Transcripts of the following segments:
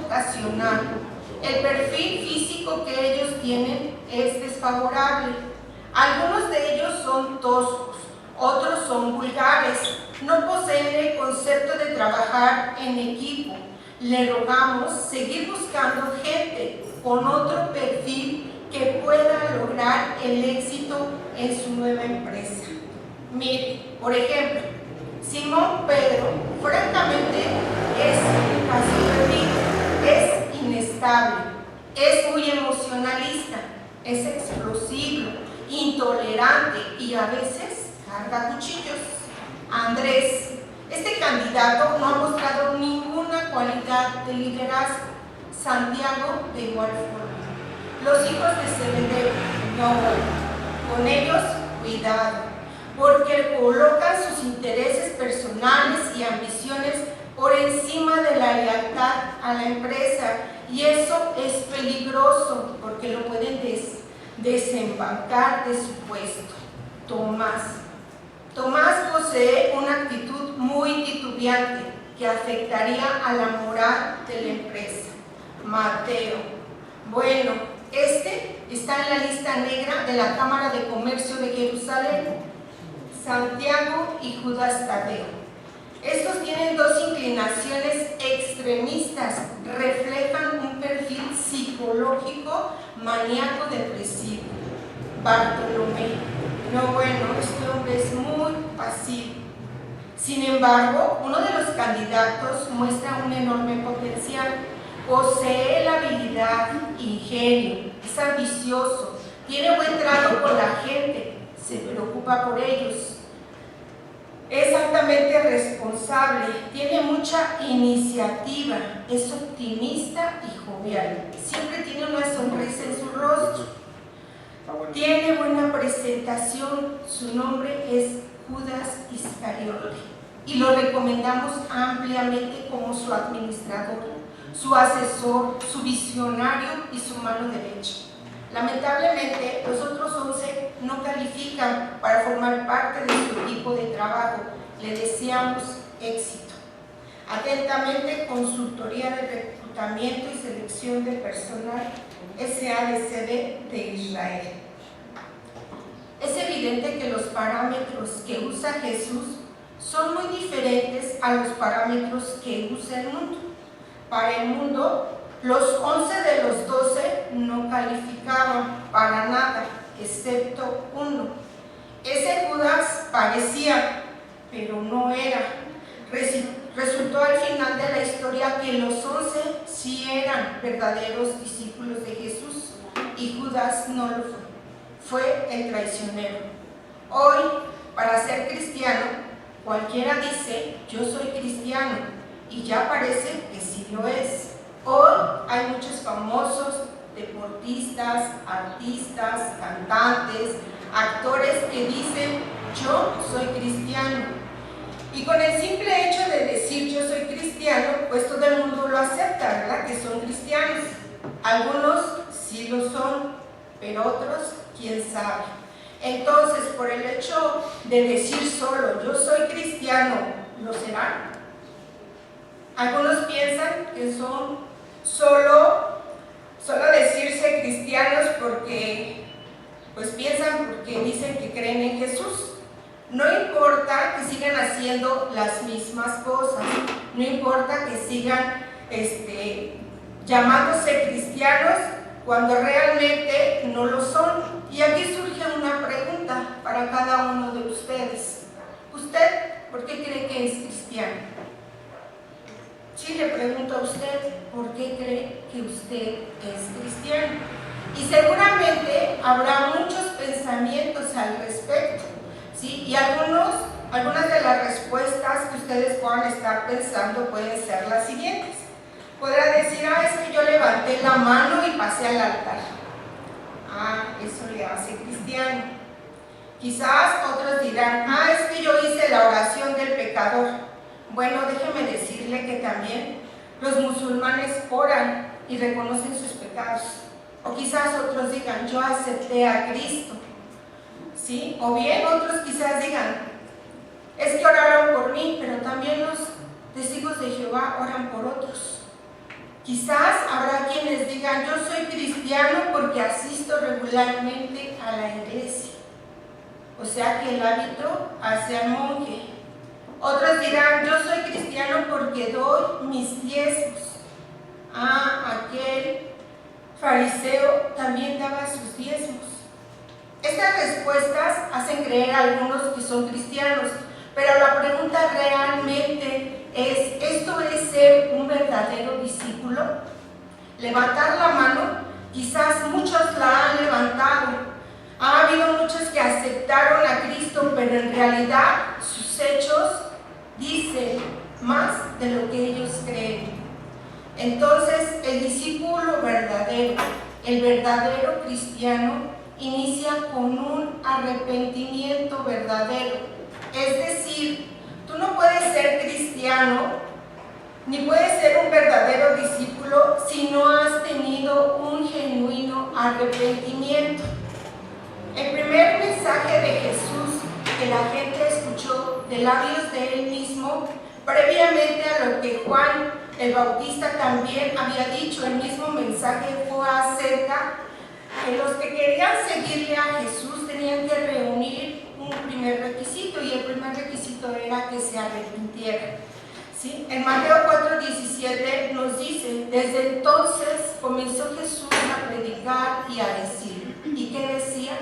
ocasional. El perfil físico que ellos tienen es desfavorable. Algunos de ellos son toscos, otros son vulgares, no poseen el concepto de trabajar en equipo. Le rogamos seguir buscando gente con otro perfil que pueda lograr el éxito en su nueva empresa. Mire, por ejemplo, Simón Pedro, francamente, es inestable, es muy emocionalista, es explosivo, intolerante y a veces carga cuchillos. Andrés, este candidato no ha mostrado ninguna cualidad de liderazgo. Santiago, de igual forma. Los hijos de Zebedeo, no, con ellos, cuidado, porque colocan sus intereses personales y ambiciones por encima de la lealtad a la empresa, y eso es peligroso porque lo pueden desembarcar de su puesto. Tomás posee una actitud muy titubeante que afectaría a la moral de la empresa. Mateo, bueno, este está en la lista negra de la Cámara de Comercio de Jerusalén. Santiago y Judas Tadeo. Estos tienen dos inclinaciones extremistas, reflejan un perfil psicológico maníaco depresivo. Bartolomé, no, bueno, este hombre es muy pasivo. Sin embargo, uno de los candidatos muestra un enorme potencial, posee la habilidad, ingenio, es ambicioso, tiene buen trato con la gente, se preocupa por ellos, es altamente responsable, tiene mucha iniciativa, es optimista y jovial, siempre tiene una sonrisa en su rostro, tiene buena presentación, su nombre es Judas Iscariote y lo recomendamos ampliamente como su administrador, su asesor, su visionario y su mano derecha. Lamentablemente, los otros 11 no califican para formar parte de su equipo de trabajo. Le deseamos éxito. Atentamente, Consultoría de Reclutamiento y Selección de Personal, SADCB de Israel. Es evidente que los parámetros que usa Jesús son muy diferentes a los parámetros que usa el mundo. Para el mundo, los 11 de los 12 no calificaban para nada, excepto uno. Ese Judas parecía, pero no era. Resultó al final de la historia que los 11 sí eran verdaderos discípulos de Jesús y Judas no lo fue. Fue el traicionero. Hoy, para ser cristiano, cualquiera dice, yo soy cristiano, y ya parece que sí lo es. Hoy hay muchos famosos, deportistas, artistas, cantantes, actores que dicen, yo soy cristiano. Y con el simple hecho de decir yo soy cristiano, pues todo el mundo lo acepta, ¿verdad? Que son cristianos. Algunos sí lo son, pero otros, quién sabe. Entonces, por el hecho de decir solo yo soy cristiano, ¿lo serán? Algunos piensan que son solo decirse cristianos porque dicen que creen en Jesús. No importa que sigan haciendo las mismas cosas, no importa que sigan llamándose cristianos cuando realmente no lo son. Y aquí surge una pregunta para cada uno de ustedes. ¿Usted por qué cree que es cristiano? Sí, le pregunto a usted, ¿por qué cree que usted es cristiano? Y seguramente habrá muchos pensamientos al respecto, ¿sí? Y algunas de las respuestas que ustedes puedan estar pensando pueden ser las siguientes. Podrá decir, es que yo levanté la mano y pasé al altar. Eso le hace cristiano. Quizás otros dirán, es que yo hice la oración del pecador. Bueno, déjeme decirle que también los musulmanes oran y reconocen sus pecados. O quizás otros digan, yo acepté a Cristo, ¿sí? O bien otros quizás digan, es que oraron por mí, pero también los testigos de Jehová oran por otros. Quizás habrá quienes digan, yo soy cristiano porque asisto regularmente a la iglesia. O sea que el hábito hace al monje. Otros dirán, yo soy cristiano porque doy mis diezmos. Aquel fariseo también daba sus diezmos. Estas respuestas hacen creer a algunos que son cristianos, pero la pregunta realmente es, ¿esto es ser un verdadero discípulo? Levantar la mano, quizás muchos la han levantado. Ha habido muchos que aceptaron a Cristo, pero en realidad sus hechos dicen más de lo que ellos creen. Entonces, el discípulo verdadero, el verdadero cristiano, inicia con un arrepentimiento verdadero. Es decir, tú no puedes ser cristiano ni puedes ser un verdadero discípulo si no has tenido un genuino arrepentimiento. El primer mensaje de Jesús que la gente escuchó de labios de él mismo, previamente a lo que Juan el Bautista también había dicho, el mismo mensaje fue acerca de los que querían seguirle a Jesús tenían que reunir un primer requisito, y el primer requisito era que se arrepintieran. ¿Sí? En Mateo 4:17 nos dice, desde entonces comenzó Jesús a predicar y a decir, ¿y qué decía?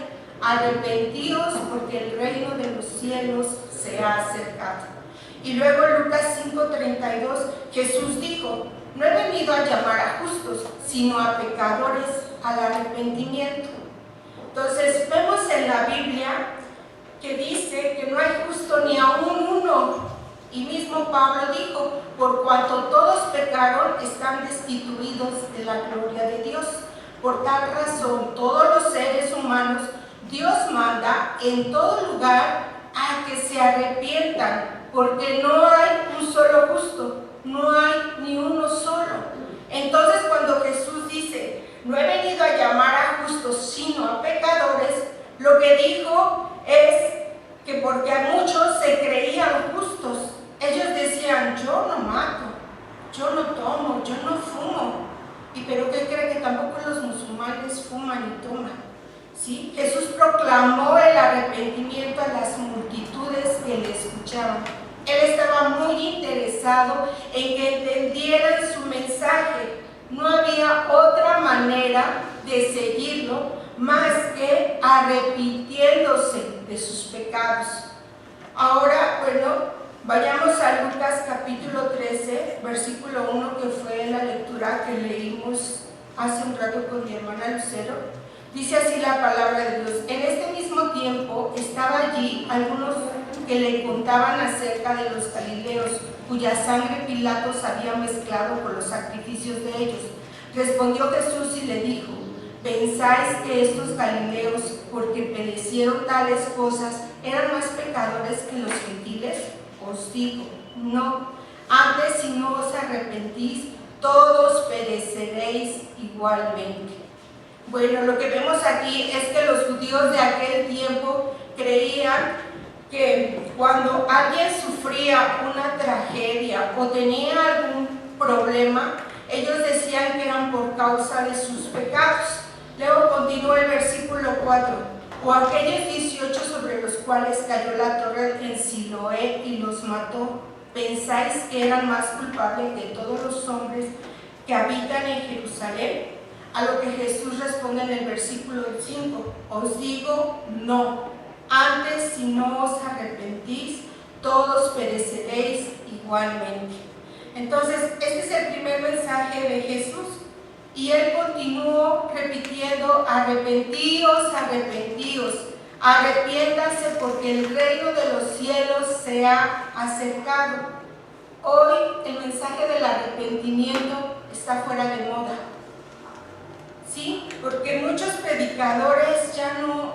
Arrepentíos porque el reino de los cielos se ha acercado. Y luego en Lucas 5:32 Jesús dijo, no he venido a llamar a justos, sino a pecadores al arrepentimiento. Entonces vemos en la Biblia que dice que no hay justo ni aún uno. Y mismo Pablo dijo, por cuanto todos pecaron, están destituidos de la gloria de Dios. Por tal razón, todos los seres humanos, Dios manda en todo lugar a que se arrepientan, porque no hay un solo justo, no hay ni uno solo. Entonces, cuando Jesús dice, no he venido a llamar a justos, sino a pecadores, lo que dijo es que porque a muchos se creían justos, ellos decían, yo no mato, yo no tomo, yo no fumo. ¿Pero qué cree? Que tampoco los musulmanes fuman y toman. ¿Sí? Jesús proclamó el arrepentimiento a las multitudes que le escuchaban. Él estaba muy interesado en que entendieran su mensaje. No había otra manera de seguirlo más que arrepintiéndose de sus pecados. Ahora, vayamos a Lucas capítulo 13, versículo 1, que fue la lectura que leímos hace un rato con mi hermana Lucero. Dice así la palabra de Dios. En este mismo tiempo estaba allí algunos que le contaban acerca de los galileos, cuya sangre Pilatos había mezclado con los sacrificios de ellos. Respondió Jesús y le dijo, ¿pensáis que estos galileos, porque perecieron tales cosas, eran más pecadores que los gentiles? Os digo, no. Antes, si no os arrepentís, todos pereceréis igualmente. Bueno, lo que vemos aquí es que los judíos de aquel tiempo creían que cuando alguien sufría una tragedia o tenía algún problema, ellos decían que eran por causa de sus pecados. Luego continúa el versículo 4. O aquellos 18 sobre los cuales cayó la torre en Siloé y los mató, ¿pensáis que eran más culpables que todos los hombres que habitan en Jerusalén? A lo que Jesús responde en el versículo 5, os digo, no. Antes, si no os arrepentís, todos pereceréis igualmente. Entonces, este es el primer mensaje de Jesús. Y él continuó repitiendo, arrepentíos, arrepentíos, arrepiéntanse porque el reino de los cielos se ha acercado. Hoy el mensaje del arrepentimiento está fuera de moda. ¿Sí? Porque muchos predicadores ya no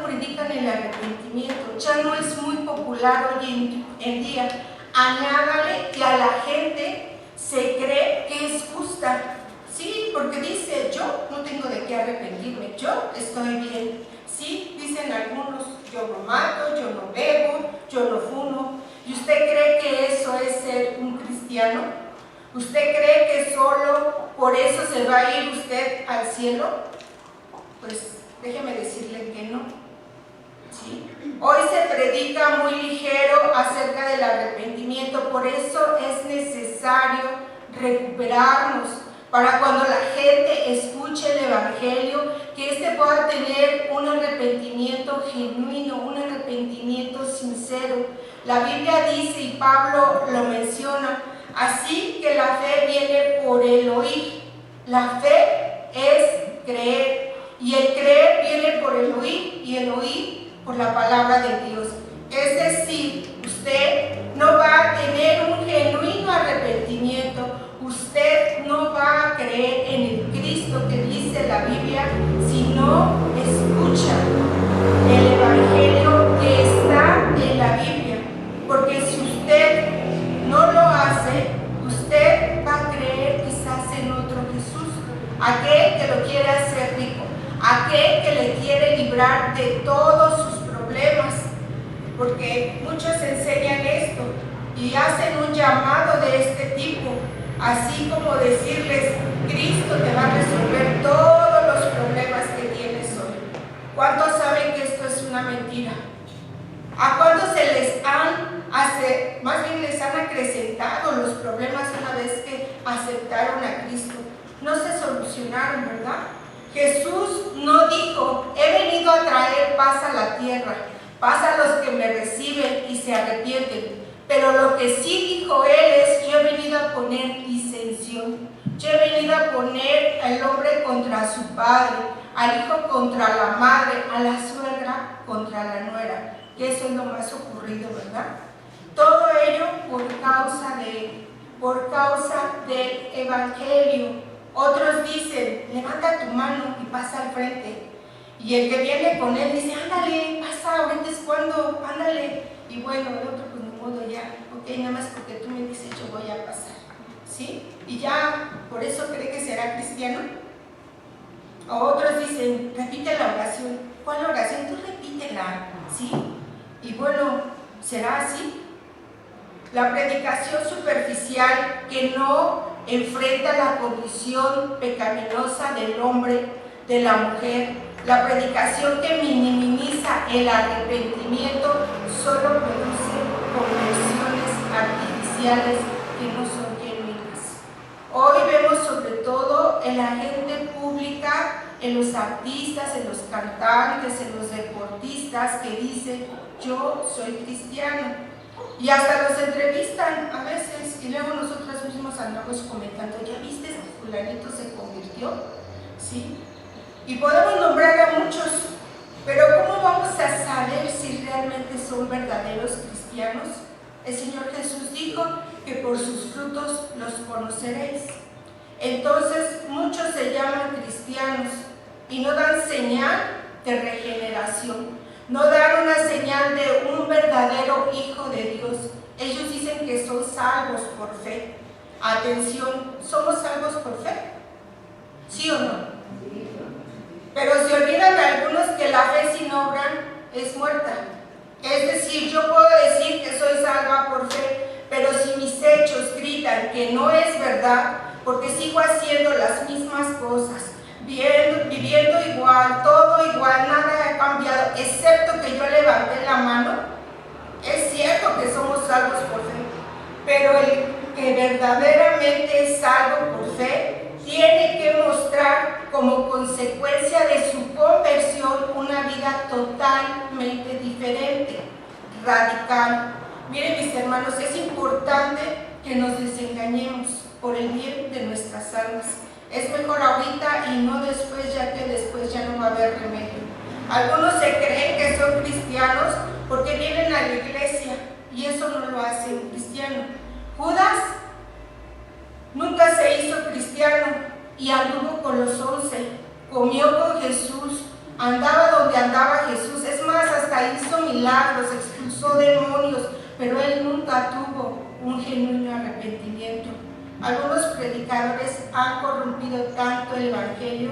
predican el arrepentimiento, ya no es muy popular hoy en día. Añádale que a la gente se cree que es justa. Sí, porque dice, yo no tengo de qué arrepentirme, yo estoy bien. Sí, dicen algunos, yo no mato, yo no bebo, yo no fumo. ¿Y usted cree que eso es ser un cristiano? ¿Usted cree que solo por eso se va a ir usted al cielo? Pues déjeme decirle que no. ¿Sí? Hoy se predica muy ligero acerca del arrepentimiento, por eso es necesario recuperarnos para cuando la gente escuche el Evangelio, que éste pueda tener un arrepentimiento genuino, un arrepentimiento sincero. La Biblia dice, y Pablo lo menciona, así que la fe viene por el oír. La fe es creer, y el creer viene por el oír, y el oír por la palabra de Dios. Es decir, usted no va a tener un genuino arrepentimiento, usted no va a creer en el Cristo que dice la Biblia si no escucha el Evangelio que está en la Biblia. Porque si usted no lo hace, usted va a creer quizás en otro Jesús, aquel que lo quiere hacer rico, aquel que le quiere librar de todos sus problemas, porque muchos enseñan esto y hacen un llamado de este tipo, así como decirles, Cristo te va a resolver todos los problemas que tienes hoy. ¿Cuántos saben que esto es una mentira? ¿A cuántos se les más bien les han acrecentado los problemas una vez que aceptaron a Cristo? No se solucionaron, ¿verdad? Jesús no dijo, he venido a traer paz a la tierra, paz a los que me reciben y se arrepienten. Pero lo que sí dijo él es, yo he venido a poner disensión. Yo he venido a poner al hombre contra su padre, al hijo contra la madre, a la suegra contra la nuera. Que eso es lo más ocurrido, ¿verdad? Todo ello por causa del Evangelio. Otros dicen, levanta tu mano y pasa al frente. Y el que viene con él dice, ándale, pasa, ahorita es cuando, ándale. Y bueno, el otro pues ni modo ya, ok, nada más porque tú me dices yo voy a pasar, ¿sí? Y ya, por eso cree que será cristiano. O otros dicen, repite la oración. ¿Cuál oración? Tú repítela, ¿sí? Y bueno, ¿será así? La predicación superficial que no enfrenta la condición pecaminosa del hombre, de la mujer, la predicación que minimiza el arrepentimiento, solo produce conversiones artificiales que no son genuinas. Hoy vemos sobre todo en la gente pública, en los artistas, en los cantantes, en los deportistas que dicen, yo soy cristiano. Y hasta los entrevistan a veces y luego nosotros mismos andamos comentando, ¿ya viste que fulanito se convirtió? ¿Sí? Y podemos nombrar a muchos, pero ¿cómo vamos a saber si realmente son verdaderos cristianos? El Señor Jesús dijo que por sus frutos los conoceréis. Entonces muchos se llaman cristianos y no dan señal de regeneración. No dan una señal de un verdadero hijo de Dios. Ellos dicen que son salvos por fe. Atención, ¿somos salvos por fe? ¿Sí o no? Pero se olvidan algunos que la fe sin obra es muerta. Es decir, yo puedo decir que soy salva por fe, pero si mis hechos gritan que no es verdad, porque sigo haciendo las mismas cosas, viviendo igual, todo igual, nada ha cambiado, excepto que yo levanté la mano. Es cierto que somos salvos por fe, pero el que verdaderamente es salvo por fe tiene que mostrar como consecuencia de su conversión una vida totalmente diferente, radical. Miren, mis hermanos, es importante que nos desengañemos por el bien de nuestras almas. Es mejor ahorita y no después, ya que después ya no va a haber remedio. Algunos se creen que son cristianos porque vienen a la iglesia y eso no lo hace un cristiano. Judas nunca se hizo cristiano y anduvo con los 11, comió con Jesús, andaba donde andaba Jesús, es más, hasta hizo milagros, expulsó demonios, pero él nunca tuvo un genuino arrepentimiento. Algunos predicadores han corrompido tanto el Evangelio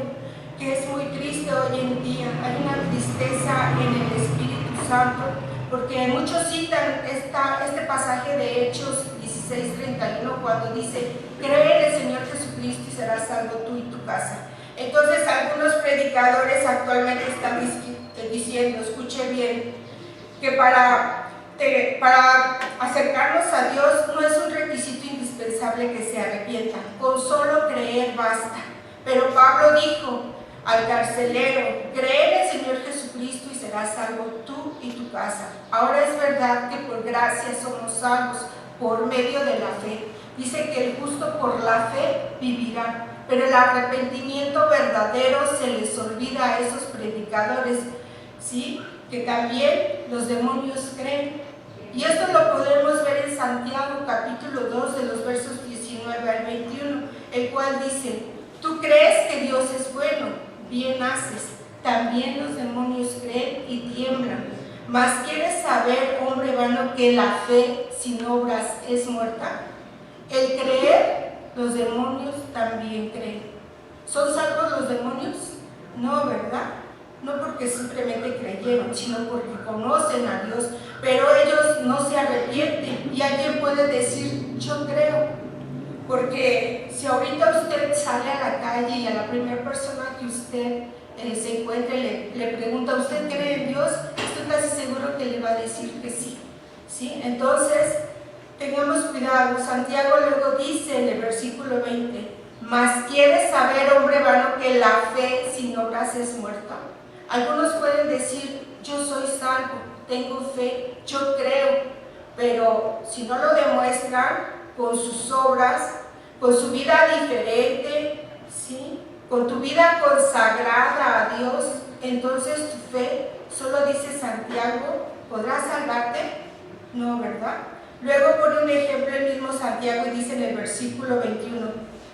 que es muy triste hoy en día. Hay una tristeza en el Espíritu Santo porque muchos citan este pasaje de Hechos 17, 16:31, cuando dice: cree en el Señor Jesucristo y serás salvo tú y tu casa. Entonces algunos predicadores actualmente están diciendo, escuche bien, que para acercarnos a Dios no es un requisito indispensable que se arrepientan, con solo creer basta. Pero Pablo dijo al carcelero: cree en el Señor Jesucristo y serás salvo tú y tu casa. Ahora es verdad que por gracia somos salvos por medio de la fe. Dice que el justo por la fe vivirá, pero el arrepentimiento verdadero se les olvida a esos predicadores, ¿sí?, que también los demonios creen. Y esto lo podemos ver en Santiago capítulo 2 de los versos 19 al 21, el cual dice: tú crees que Dios es bueno, bien haces, también los demonios creen y tiemblan. Mas ¿quieres saber, hombre vano, que la fe sin obras es muerta? El creer, los demonios también creen. ¿Son salvos los demonios? No, ¿verdad? No porque simplemente creyeron, sino porque conocen a Dios, pero ellos no se arrepienten. Y alguien puede decir: yo creo. Porque si ahorita usted sale a la calle y a la primera persona que usted se encuentre le pregunta: ¿usted cree en Dios?, estoy casi seguro que le va a decir que sí, ¿sí? Entonces, tengamos cuidado. Santiago luego dice en el versículo 20: mas ¿quieres saber, hombre vano, que la fe sin obras es muerta? Algunos pueden decir: yo soy salvo, tengo fe, yo creo, pero si no lo demuestran con sus obras, con su vida diferente, ¿sí?, con tu vida consagrada a Dios, entonces tu fe, solo dice Santiago, ¿podrá salvarte? No, ¿verdad? Luego pone un ejemplo el mismo Santiago y dice en el versículo 21: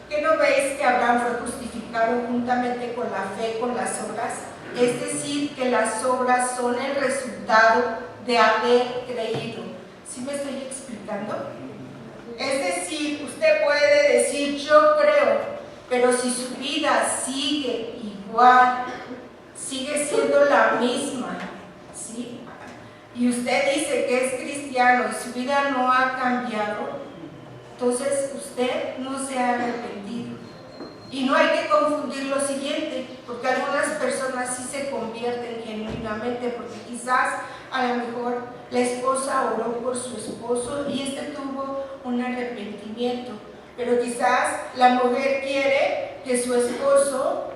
¿qué no veis que Abraham fue justificado juntamente con la fe, con las obras? Es decir, que las obras son el resultado de haber creído. ¿Sí me estoy explicando? Es decir, usted puede decir: yo creo, pero si su vida sigue igual, sigue siendo la misma, ¿sí?, y usted dice que es cristiano y su vida no ha cambiado, entonces usted no se ha arrepentido. Y no hay que confundir lo siguiente, porque algunas personas sí se convierten genuinamente, porque quizás a lo mejor la esposa oró por su esposo y este tuvo un arrepentimiento, pero quizás la mujer quiere que su esposo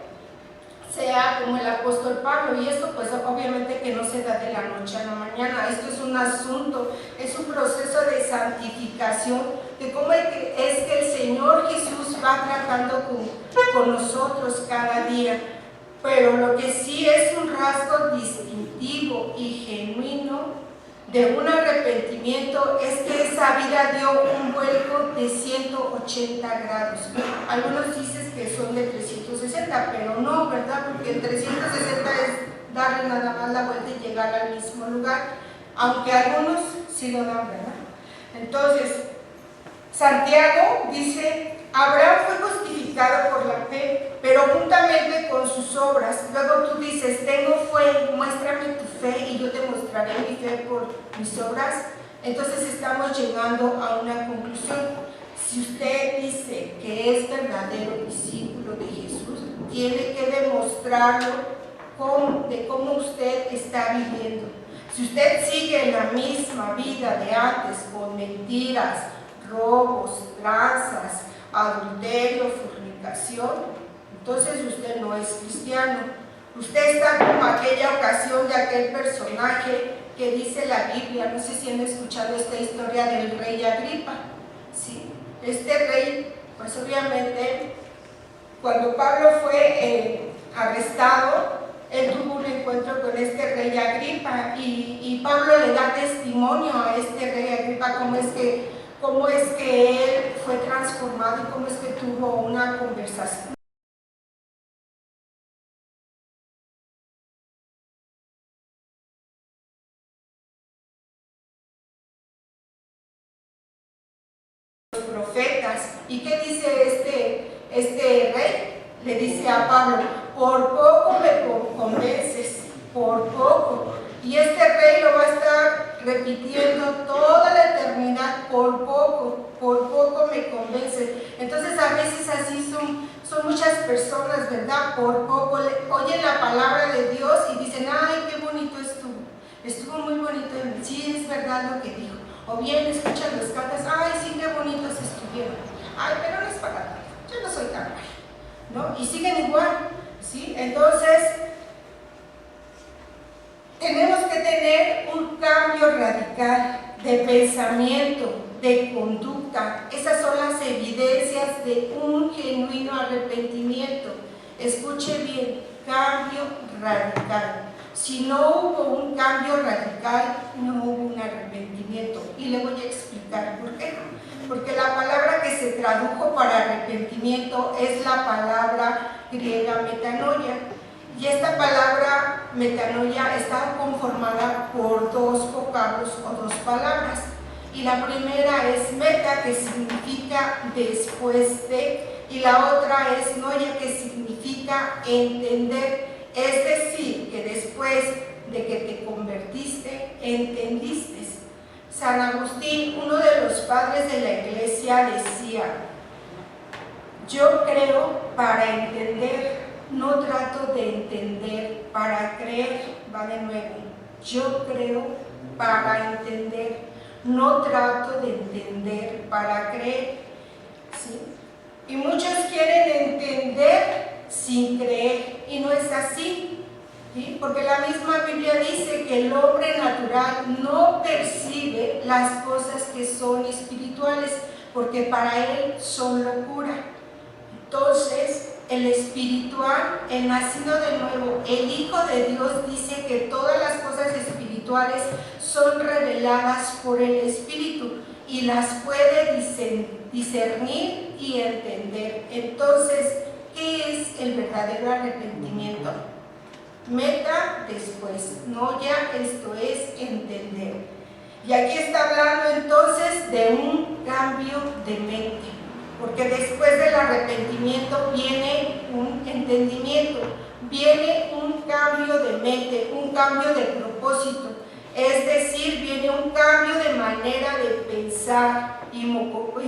sea como el apóstol Pablo, y esto pues obviamente que no se da de la noche a la mañana. Esto es un asunto, es un proceso de santificación, de cómo es que el Señor Jesús va tratando con nosotros cada día. Pero lo que sí es un rasgo distintivo y genuino de un arrepentimiento es que esa vida dio un vuelco de 180 grados. Algunos dicen que son de 360, pero no, ¿verdad? Porque el 360 es darle nada más la vuelta y llegar al mismo lugar, aunque algunos sí lo dan, ¿verdad? Entonces, Santiago dice: Abraham fue justificado por la fe, pero juntamente con sus obras. Luego tú dices: tengo fe, muéstrame tu fe y yo te mostraré mi fe por mis obras. Entonces estamos llegando a una conclusión. Si usted dice que es verdadero discípulo de Jesús, tiene que demostrarlo de cómo usted está viviendo. Si usted sigue la misma vida de antes, con mentiras, robos, tranzas, adulterio, fornicación, entonces usted no es cristiano. Usted está como aquella ocasión de aquel personaje que dice la Biblia. No sé si han escuchado esta historia del rey Agripa, ¿sí? Este rey, pues obviamente, cuando Pablo fue arrestado, él tuvo un encuentro con este rey Agripa y Pablo le da testimonio a este rey Agripa cómo es que él fue transformado y cómo es que tuvo una conversación. Los profetas. ¿Y qué dice este rey? Le dice a Pablo: por poco me convences, por poco. Y este rey lo va a estar repitiendo toda la eternidad: por poco. por poco me convencen. Entonces a veces así son muchas personas, ¿verdad? Por poco oyen la palabra de Dios y dicen, ay, qué bonito estuvo muy bonito, sí, es verdad lo que dijo. O bien escuchan las cartas, ay, sí, qué bonitos estuvieron. Ay, pero no es para tanto, yo no soy tan mal, ¿no? Y siguen igual, ¿sí? Entonces, tenemos que tener un cambio radical de pensamiento, de conducta. Esas son las evidencias de un genuino arrepentimiento. Escuche bien, cambio radical. Si no hubo un cambio radical, no hubo un arrepentimiento. Y le voy a explicar por qué. Porque la palabra que se tradujo para arrepentimiento es la palabra griega metanoia. Y esta palabra metanoia está conformada por dos vocablos o dos palabras. Y la primera es meta, que significa después de, y la otra es noia, que significa entender. Es decir, que después de que te convertiste, entendiste. San Agustín, uno de los padres de la Iglesia, decía: yo creo para entender, no trato de entender para creer. Va de nuevo, yo creo para entender, no trato de entender para creer, ¿sí? Y muchos quieren entender sin creer, y no es así, ¿sí? Porque la misma Biblia dice que el hombre natural no percibe las cosas que son espirituales, porque para él son locura. Entonces, el espiritual, el nacido de nuevo, el Hijo de Dios, dice que todas las cosas espirituales son reveladas por el Espíritu y las puede discernir y entender. Entonces, ¿qué es el verdadero arrepentimiento? Meta, después, noia, esto es entender. Y aquí está hablando entonces de un cambio de mente, porque después del arrepentimiento viene un entendimiento, viene un cambio de mente, un cambio de propósito, es decir, viene un cambio de manera de pensar y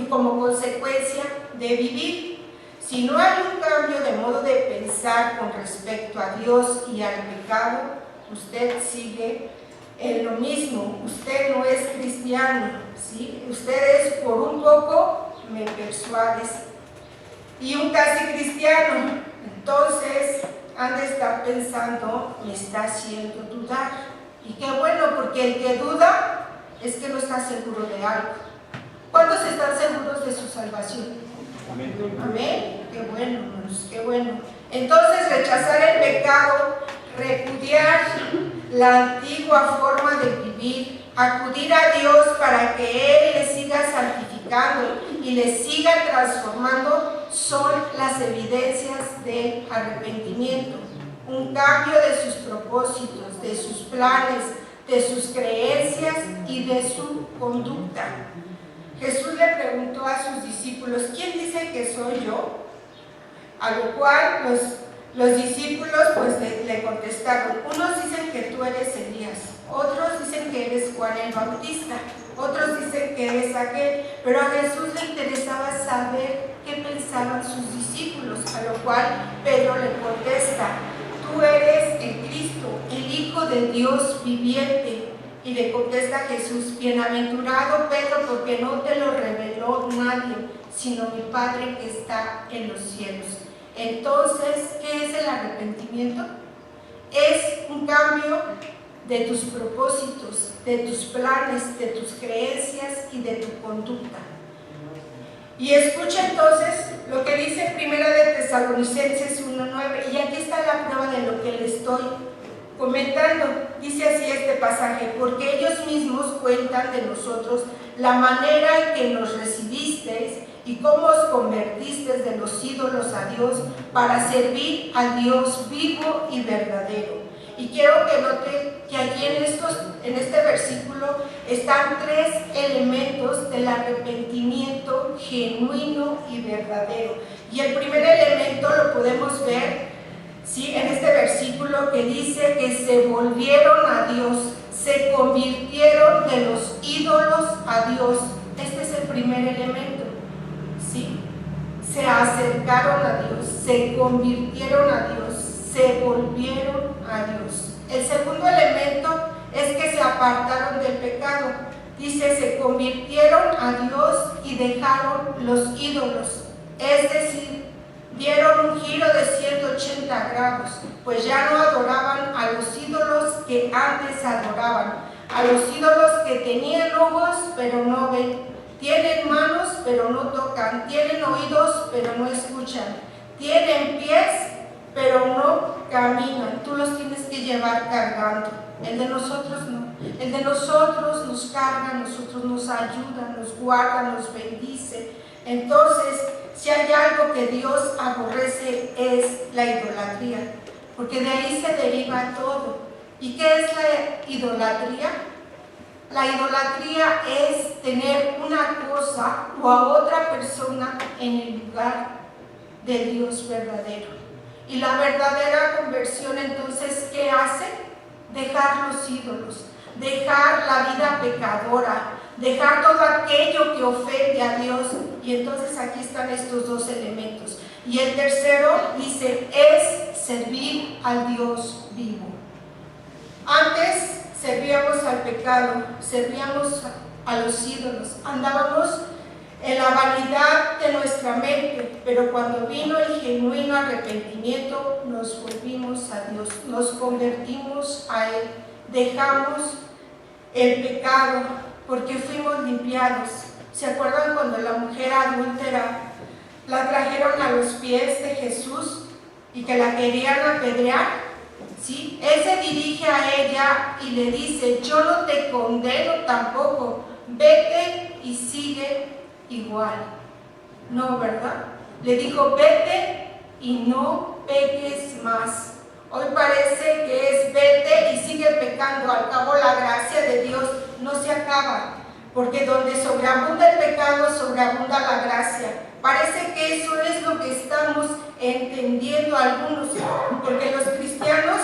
como consecuencia de vivir. Si no hay un cambio de modo de pensar con respecto a Dios y al pecado, usted sigue en lo mismo, usted no es cristiano, ¿sí? Usted es por un poco me persuades y un casi cristiano. Entonces han de estar pensando, me está haciendo dudar. Y qué bueno, porque el que duda es que no está seguro de algo. ¿Cuántos están seguros de su salvación? Amén. Amén. Qué bueno, hermanos, qué bueno. Entonces, rechazar el pecado, repudiar la antigua forma de vivir, acudir a Dios para que Él le siga santificando y le siga transformando, son las evidencias del arrepentimiento. Un cambio de sus propósitos, de sus planes, de sus creencias y de su conducta. Jesús le preguntó a sus discípulos: ¿quién dice que soy yo? A lo cual los discípulos pues le contestaron: unos dicen que tú eres Elías, otros dicen que eres Juan el Bautista, otros dicen que eres aquel. Pero a Jesús le interesaba saber qué pensaban sus discípulos, a lo cual Pedro le contesta: tú eres el Cristo, el Hijo de Dios viviente. Y le contesta Jesús: bienaventurado Pedro, porque no te lo reveló nadie, sino mi Padre que está en los cielos. Entonces, ¿qué es el arrepentimiento? Es un cambio de tus propósitos, de tus planes, de tus creencias y de tu conducta. Y escucha entonces lo que dice Primera de Tesalonicenses 1:9, y aquí está la prueba de lo que le estoy comentando. Dice así este pasaje: porque ellos mismos cuentan de nosotros la manera en que nos recibisteis y cómo os convertisteis de los ídolos a Dios para servir a Dios vivo y verdadero. Y quiero que note que allí en este versículo están tres elementos del arrepentimiento genuino y verdadero. Y el primer elemento lo podemos ver, ¿sí?, en este versículo que dice que se volvieron a Dios, se convirtieron de los ídolos a Dios. Este es el primer primer elemento, ¿sí? Se acercaron a Dios, se convirtieron a Dios, se volvieron a Dios. El segundo elemento es que se apartaron del pecado. Dice, se convirtieron a Dios y dejaron los ídolos. Es decir, dieron un giro de 180 grados, pues ya no adoraban a los ídolos que antes adoraban, a los ídolos que tenían ojos pero no ven, tienen manos pero no tocan, tienen oídos pero no escuchan, tienen pies pero no caminan. Tú los tienes que llevar cargando. El de nosotros no. El de nosotros nos carga, nosotros nos ayuda, nos guarda, nos bendice. Entonces, si hay algo que Dios aborrece es la idolatría, porque de ahí se deriva todo. ¿Y qué es la idolatría? La idolatría es tener una cosa o a otra persona en el lugar de Dios verdadero. Y la verdadera conversión, entonces, ¿qué hace? Dejar los ídolos, dejar la vida pecadora, dejar todo aquello que ofende a Dios. Y entonces aquí están estos dos elementos. Y el tercero dice, es servir al Dios vivo. Antes servíamos al pecado, servíamos a los ídolos, andábamos en la vanidad de nuestra mente, pero cuando vino el genuino arrepentimiento, nos volvimos a Dios, nos convertimos a Él, dejamos el pecado porque fuimos limpiados. ¿Se acuerdan cuando la mujer adúltera la trajeron a los pies de Jesús y que la querían apedrear? ¿Sí? Él se dirige a ella y le dice, yo no te condeno tampoco, vete y sigue igual. No, ¿verdad? Le dijo, vete y no peques más. Hoy parece que es vete y sigue pecando. Al cabo la gracia de Dios no se acaba, porque donde sobreabunda el pecado, sobreabunda la gracia. Parece que eso es lo que estamos entendiendo algunos, porque los cristianos,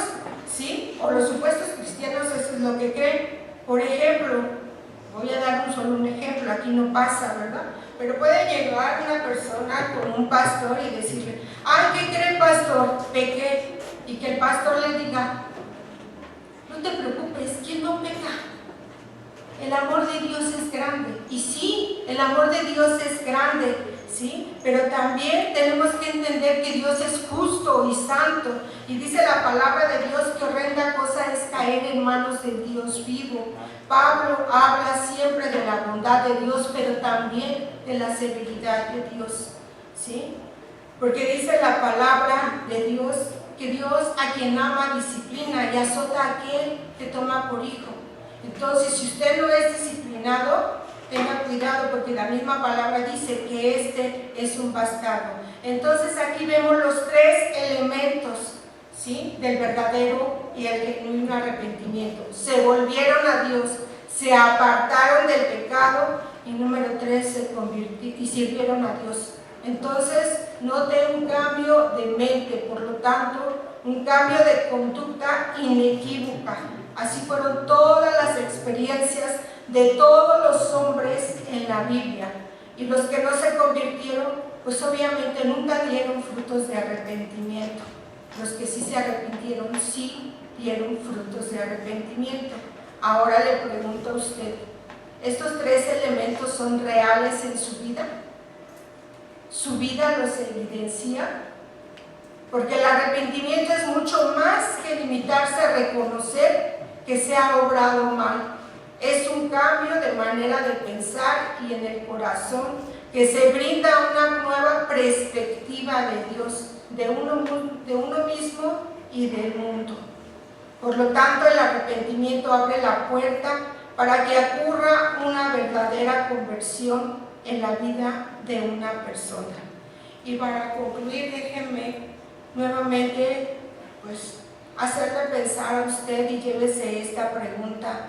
¿sí? O los supuestos cristianos, eso es lo que creen. Por ejemplo, voy a dar solo un ejemplo, aquí no pasa, ¿verdad? Pero puede llegar una persona con un pastor y decirle, ay, ¿qué cree, pastor? Pequé. Y que el pastor le diga, no te preocupes, ¿quién no peca? El amor de Dios es grande. Y sí, el amor de Dios es grande, ¿sí? Pero también tenemos que entender que Dios es justo y santo. Y dice la palabra de Dios que horrenda cosa es caer en manos de Dios vivo. Pablo habla siempre de la bondad de Dios, pero también de la severidad de Dios, ¿sí? Porque dice la palabra de Dios que Dios a quien ama disciplina y azota a aquel que toma por hijo. Entonces, si usted no es disciplinado, tenga cuidado, porque la misma palabra dice que este es un bastardo. Entonces aquí vemos los tres elementos, ¿sí? Del verdadero y el genuino arrepentimiento. Se volvieron a Dios, se apartaron del pecado y número 3, se convirtieron y sirvieron a Dios. Entonces, note un cambio de mente, por lo tanto, un cambio de conducta inequívoca. Así fueron todas las experiencias de todos los hombres en la Biblia. Y los que no se convirtieron, pues obviamente nunca dieron frutos de arrepentimiento. Los que sí se arrepintieron, sí dieron frutos de arrepentimiento. Ahora le pregunto a usted, ¿estos tres elementos son reales en su vida? ¿Su vida los evidencia? Porque el arrepentimiento es mucho más que limitarse a reconocer que se ha obrado mal. Es un cambio de manera de pensar y en el corazón que se brinda una nueva perspectiva de Dios, de uno mismo y del mundo. Por lo tanto, el arrepentimiento abre la puerta para que ocurra una verdadera conversión en la vida de una persona. Y para concluir, déjenme nuevamente pues hacerle pensar a usted y llévese esta pregunta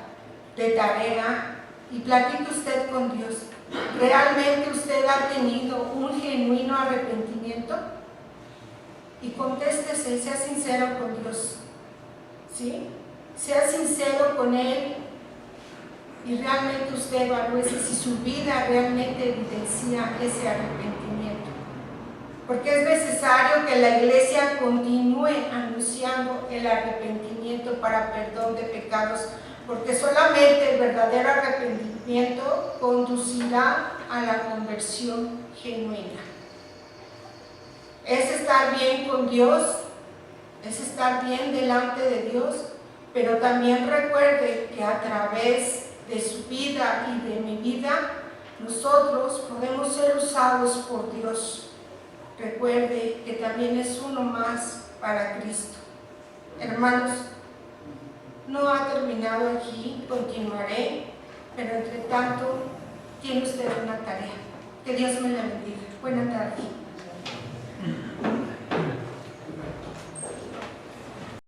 de tarea y platique usted con Dios. ¿Realmente usted ha tenido un genuino arrepentimiento? Y contéstese, sea sincero con Dios, ¿sí? Sea sincero con Él y realmente usted evalúe si su vida realmente evidencia ese arrepentimiento. Porque es necesario que la iglesia continúe anunciando el arrepentimiento para perdón de pecados, porque solamente el verdadero arrepentimiento conducirá a la conversión genuina. Es estar bien con Dios, es estar bien delante de Dios, pero también recuerde que a través de su vida y de mi vida, nosotros podemos ser usados por Dios. Recuerde que también es uno más para Cristo. Hermanos, no ha terminado aquí, continuaré, pero entre tanto tiene usted una tarea. Que Dios me la bendiga. Buenas tardes.